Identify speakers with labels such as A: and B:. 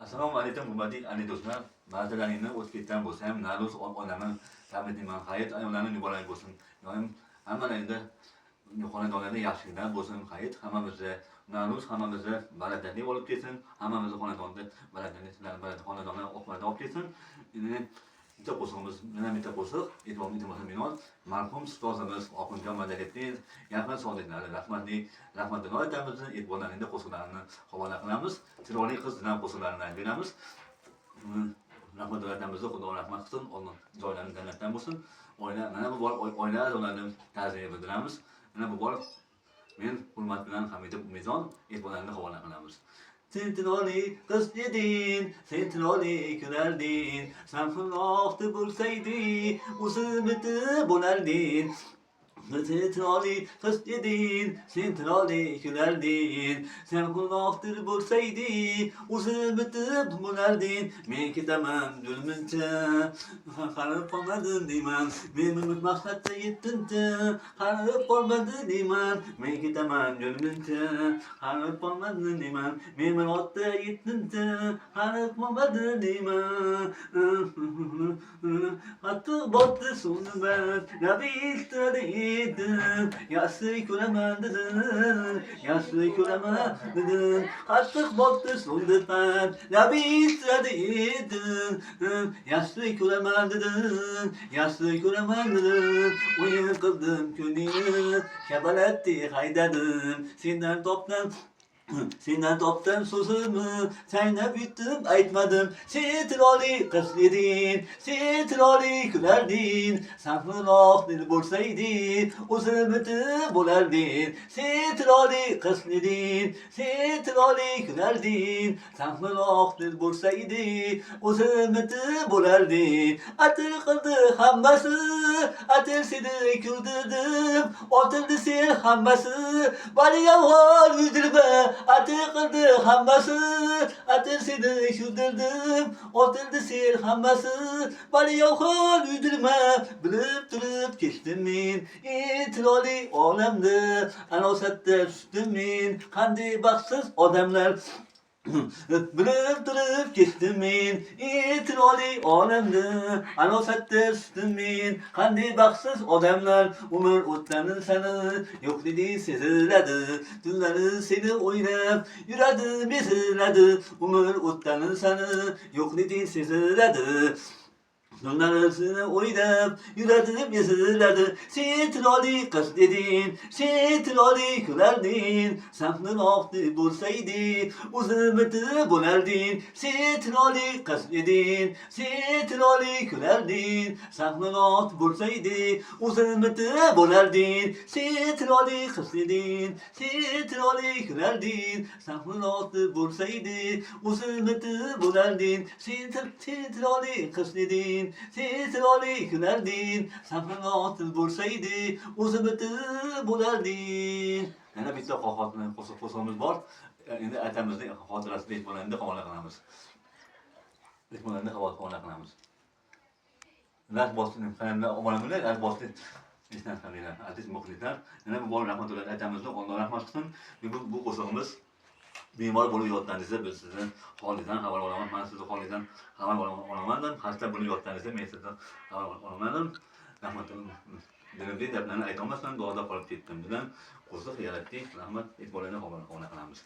A: Assalomu alaykum hurmatli ali do'stlar. Ba'zilaringni o'tib ketgan bo'lsa ham, Navro'z onaman, tabriklayman. Hayit ayollarning muborak bo'lsin. Doim hammalaringda xonadonlarda yaxshiliklar bo'lsin. Hayit hammamizda, Navro'z hammamizda barakatli bo'lib ketsin. Hammamizni xonadonda barakatli xonadonlar oqibati olib ketsin. Bitta qo'shig'imiz, yana bitta qo'shiq, e'tiborimizni binoan marhum ustozimiz Oqinjon Madaliyevning yaqin sodiqlari rahmatulloh aytamizni e'tiborlaringda qo'shiqlarini havola qilamiz. Chiroyli qiz bilan qo'shiqlarini beramiz. Rahmatulloh aytamizni Xudo rahmat qilsin, Alloh joylarini jannatdan bo'lsin. Mana bu bor oila a'zolarini ta'ziya bildiramiz. Mana bu bor men hurmat bilan Hamida Umidjon e'tiborlarini havola qilamiz. Sen chiroyli qiz eding, sen chiroyli kularding, sen xilofti bo'lsaydi, o'zimiti bo'larding. Sen chiroyli qiz eding, sen chiroyli kularding, sen xilofti bo'lsaydi, o'zimiti bo'larding. Men ketaman zulmincha, qarib qolmadin deyman, men maqsadga yetdimcha, qarib qolmadin deyman. Men ketaman zulmincha, qarib qolmadin deyman, men maqsadga yetdimcha, qarib qolmadin deyman. Qattiq botdi so'nbat, nabiylar dedim, yaxshi ko'raman dedim, yaxshi ko'raman dedim. Qattiq botdi so'nbat, nabiylar dedim, yaxshi ko'raman dedim, yaxshi ko'raman dedim. O'yin qildim kuningni, shabalatni haydadim, sendan topdim so'zimni, chaynab yutdim aytmadim. Sen chiroyli qiz eding, sen chiroyli kularding, sen xilofli bo'lsaydi, o'zimiti bo'larding. Sen chiroyli qiz eding, sen chiroyli kularding, sen xilofli bo'lsaydi, o'zimiti bo'larding. Atir qildi hammasi, atir seni kuldirdim, otildi sen hammasi, bari yolg'on uydirma. Atir qildi hammasi, atir seni kuldirdim, otildi sen hammasi, bari yolg'on uydirma. Bilib turib kechdim men, chiroyli olamda, anosatda tushdim men, qanday baxtsiz odamlar. Bilib turib kechdim men, chiroyli olamda, anosatda tushdim men, qanday baxtsiz odamlar. Umr o'tlanin sani yo'qligi seziladi, tunlari seni o'ylab yuradim eziladi. Umr o'tlanin sani yo'qligi seziladi, tunlari seni o'ylab yuradim eziladi. Sen chiroyli qiz eding, sen chiroyli kularding, sen xilofli bo'lsaydi, o'zimiti bo'larding. Sen chiroyli qiz eding, sen chiroyli kularding, sen xilofli bo'lsaydi, o'zimiti bo'larding. Sen chiroyli qiz eding, sen chiroyli kularding, sen xilofli bo'lsaydi, o'zimiti bo'larding. Sen chiroyli qiz eding, sen chiroyli kularding, sen xilofli bo'lsaydi, o'zimiti bo'larding. Yana bitta qo'shig'imiz bor. Endi aytamizning xotirasida e'tiborlaringni havola qilamiz. Las bossin, qanday omonlar, las bossin. Ishdan qilinglar, aziz muxlislar. Yana bu bor rahmatulloh aytamizni, Alloh rahmat qilsin. Bu qo'shig'imiz bemor bo'lib yotganingizda biz sizdan holingizdan xabar olaman. Men sizni holingizdan xabar olaman. Xasta bo'lib yotganingizda men sizdan xabar olaman. Rahmatulloh. Dinimizda gaplarni ayta olmasdan duoda qolib ketdim. Bilan qo'shiq yaratdik. Rahmat, e'tiborlarini havola qilamiz.